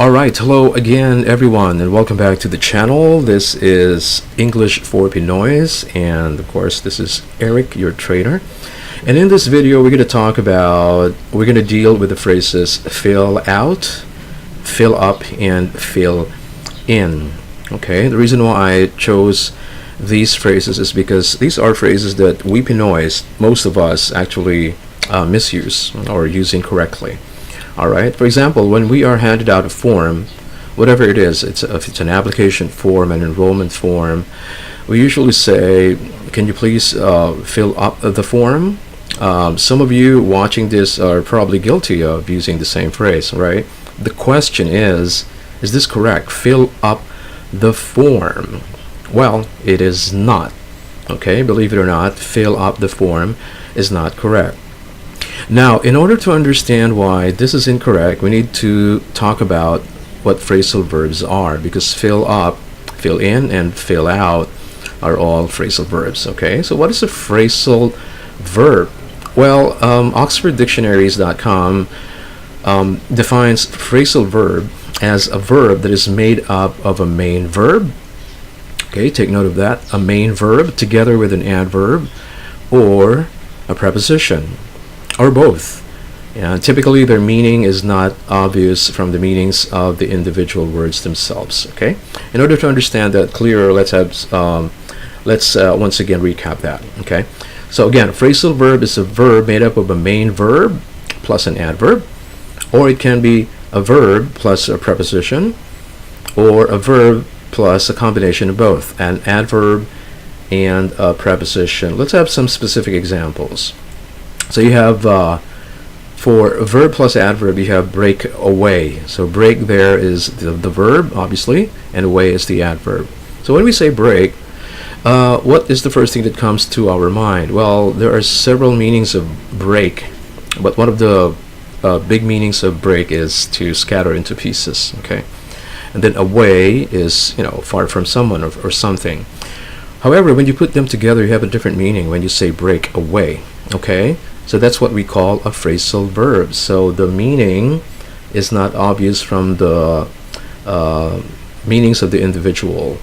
Alright, hello again everyone and welcome back to the channel. This is English for Pinoys, and of course this is Eric, your trainer. And in this video we're going to deal with the phrases fill out, fill up, and fill in. Okay, the reason why I chose these phrases is because these are phrases that we Pinoys, most of us, actually misuse or use incorrectly. Alright, for example, when we are handed out a form, whatever it is, if it's an application form, an enrollment form, we usually say, can you please fill up the form? Some of you watching this are probably guilty of using the same phrase, right? The question is this correct? Fill up the form. Well, it is not. Okay, believe it or not, fill up the form is not correct. Now, in order to understand why this is incorrect, we need to talk about what phrasal verbs are, because fill up, fill in, and fill out are all phrasal verbs. Okay, so what is a phrasal verb? Well, OxfordDictionaries.com defines phrasal verb as a verb that is made up of a main verb. Okay, take note of that. A main verb together with an adverb or a preposition, or both. Typically their meaning is not obvious from the meanings of the individual words themselves. Okay, in order to understand that clearer, let's once again recap that. Okay, so again, a phrasal verb is a verb made up of a main verb plus an adverb, or it can be a verb plus a preposition, or a verb plus a combination of both, an adverb and a preposition. Let's have some specific examples. So you have, for verb plus adverb, you have break away. So break there is the verb, obviously, and away is the adverb. So when we say break, what is the first thing that comes to our mind? Well, there are several meanings of break, but one of the big meanings of break is to scatter into pieces. Okay, and then away is, far from someone or something. However, when you put them together, you have a different meaning when you say break away. Okay, so that's what we call a phrasal verb. So the meaning is not obvious from the meanings of the individual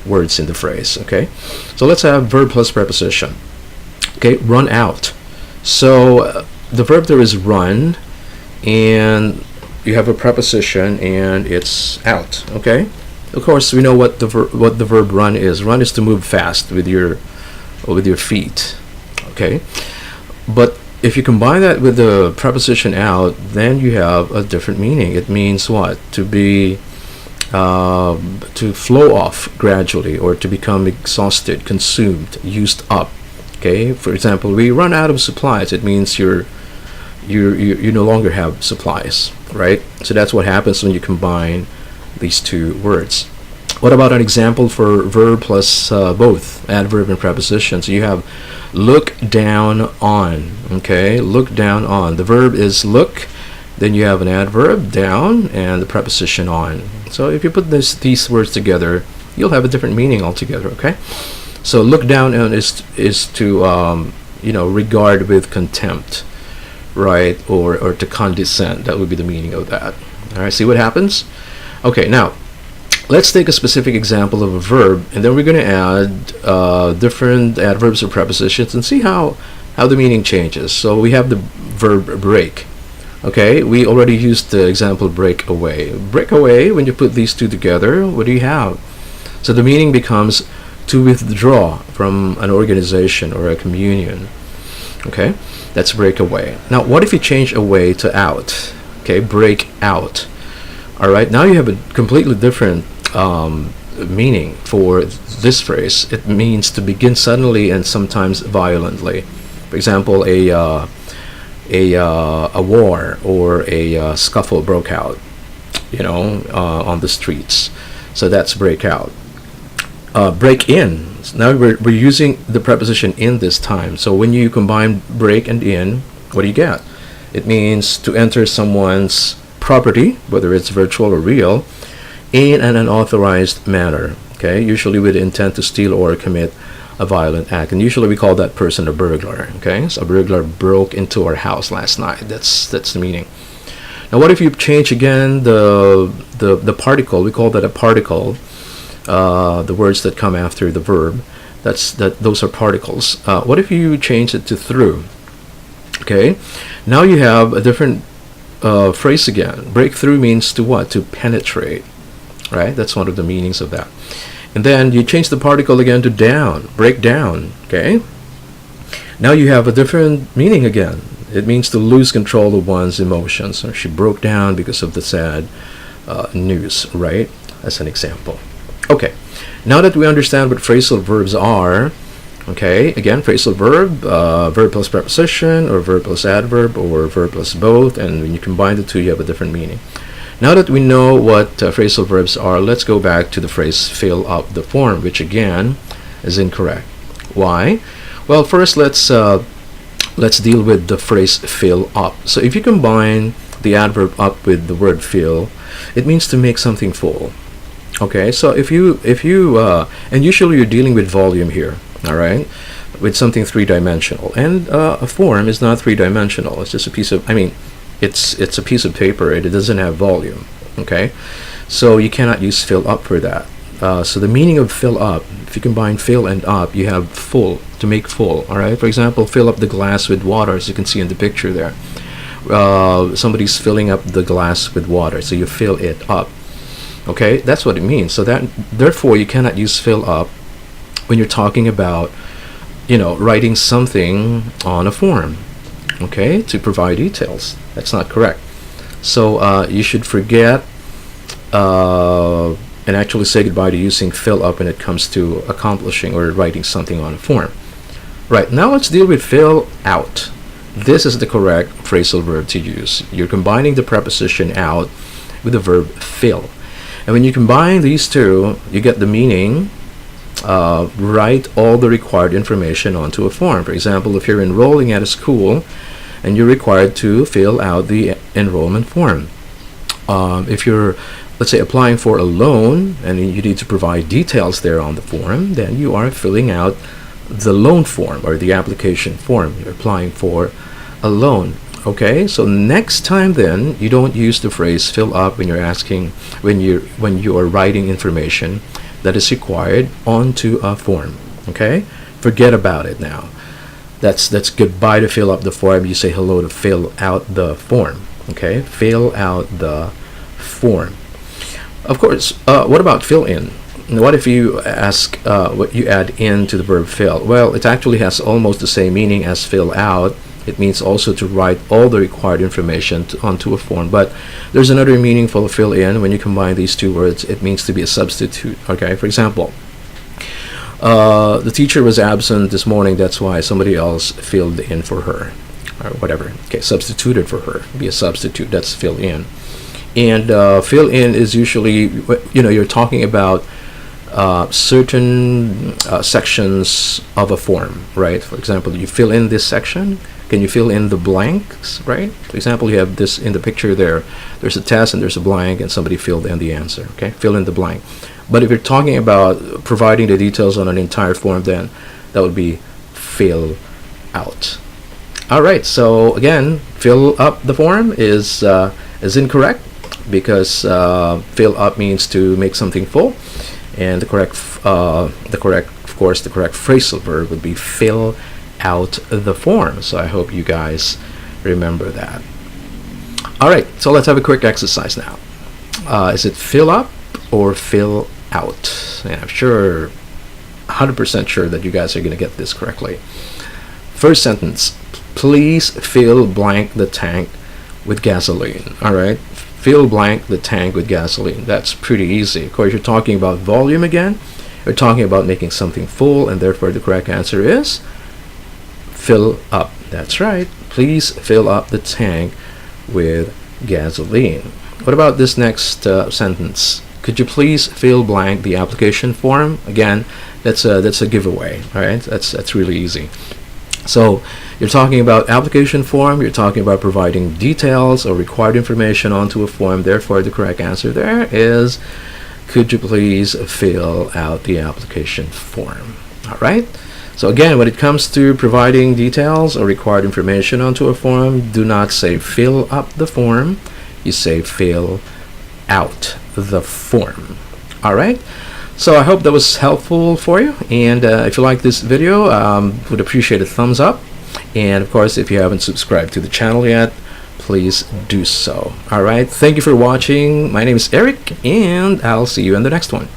words in the phrase. Okay, so let's have verb plus preposition. Okay, run out. So the verb there is run, and you have a preposition, and it's out. Okay, of course we know what the verb run is. Run is to move fast with your feet. Okay, but if you combine that with the preposition out, then you have a different meaning. It means what? To be to flow off gradually, or to become exhausted, consumed, used up. Okay, for example, we run out of supplies. It means you no longer have supplies, right? So that's what happens when you combine these two words. What about an example for verb plus both adverb and preposition? So you have look down on. Okay, look down on. The verb is look, then you have an adverb down and the preposition on. So if you put these words together, you'll have a different meaning altogether. Okay, so look down on is to regard with contempt, right? Or to condescend. That would be the meaning of that. All right, see what happens? Okay, now let's take a specific example of a verb, and then we're going to add different adverbs or prepositions and see how the meaning changes. So we have the verb break. Okay, we already used the example break away. Break away, when you put these two together, what do you have? So the meaning becomes to withdraw from an organization or a communion. Okay, that's break away. Now what if you change away to out? Okay, break out. All right, now you have a completely different meaning for this phrase. It means to begin suddenly and sometimes violently. For example, a war or a scuffle broke out, on the streets. So that's break out. Break in. Now we're using the preposition in this time. So when you combine break and in, what do you get? It means to enter someone's property, whether it's virtual or real, in an unauthorized manner. Okay, usually with the intent to steal or commit a violent act, and usually we call that person a burglar. Okay, so a burglar broke into our house last night. That's the meaning. Now, what if you change again the particle? We call that a particle. The words that come after the verb, those are particles. What if you change it to through? Okay, now you have a different phrase again. Break through means to what? To penetrate, right? That's one of the meanings of that. And then you change the particle again to down, break down. Okay, now you have a different meaning again. It means to lose control of one's emotions. Or she broke down because of the sad news, right? As an example. Okay, now that we understand what phrasal verbs are, okay, again, phrasal verb, verb plus preposition, or verb plus adverb, or verb plus both, and when you combine the two, you have a different meaning. Now that we know what phrasal verbs are, let's go back to the phrase fill up the form, which again is incorrect. Why? Well, first let's deal with the phrase fill up. So if you combine the adverb up with the word fill, it means to make something full. Okay, so if you and usually you're dealing with volume here, all right, with something three-dimensional, and a form is not three-dimensional. It's just a piece of, it's a piece of paper. It doesn't have volume. Okay, so you cannot use fill up for that. So the meaning of fill up, if you combine fill and up, you have full, to make full. All right, for example, fill up the glass with water, as you can see in the picture there. Somebody's filling up the glass with water, so you fill it up. Okay, that's what it means. So that, therefore, you cannot use fill up when you're talking about, writing something on a form, okay, to provide details. That's not correct. So you should forget and actually say goodbye to using fill up when it comes to accomplishing or writing something on a form. Right, now let's deal with fill out. This is the correct phrasal verb to use. You're combining the preposition out with the verb fill. And when you combine these two, you get the meaning, write all the required information onto a form. For example, if you're enrolling at a school and you're required to fill out the enrollment form. If you're, let's say, applying for a loan and you need to provide details there on the form, then you are filling out the loan form or the application form. You're applying for a loan. Okay, so next time then, you don't use the phrase fill up when you're asking, when you are writing information that is required onto a form. Okay, forget about it now. That's goodbye to fill up the form. You say hello to fill out the form. Okay, fill out the form. Of course, what about fill in? What if you ask what you add in to the verb fill? Well, it actually has almost the same meaning as fill out. It means also to write all the required information onto a form. But there's another meaning for fill in. When you combine these two words, it means to be a substitute. Okay, for example, the teacher was absent this morning. That's why somebody else filled in for her, or whatever. Okay, substituted for her. Be a substitute. That's fill in. And fill in is usually, you're talking about certain sections of a form, right? For example, you fill in this section. Can you fill in the blanks, right? For example, you have this in the picture there. There's a test and there's a blank and somebody filled in the answer, okay? Fill in the blank. But if you're talking about providing the details on an entire form, then that would be fill out. All right, so again, fill up the form is incorrect because fill up means to make something full, and the correct phrasal verb would be fill out the form. So I hope you guys remember that. All right, so let's have a quick exercise now. Is it fill up or fill out? And I'm sure, 100% sure that you guys are going to get this correctly. First sentence, please fill blank the tank with gasoline. All right, fill blank the tank with gasoline. That's pretty easy. Of course, you're talking about volume again. You're talking about making something full, and therefore the correct answer is fill up. That's right. Please fill up the tank with gasoline. What about this next sentence? Could you please fill blank the application form? Again, that's a giveaway. All right, that's really easy. So you're talking about application form. You're talking about providing details or required information onto a form. Therefore, the correct answer there is, could you please fill out the application form? All right. So again, when it comes to providing details or required information onto a form, do not say fill up the form. you say fill out the form. All right. So I hope that was helpful for you. And if you like this video, would appreciate a thumbs up. And of course, if you haven't subscribed to the channel yet, please do so. All right. Thank you for watching. My name is Eric, and I'll see you in the next one.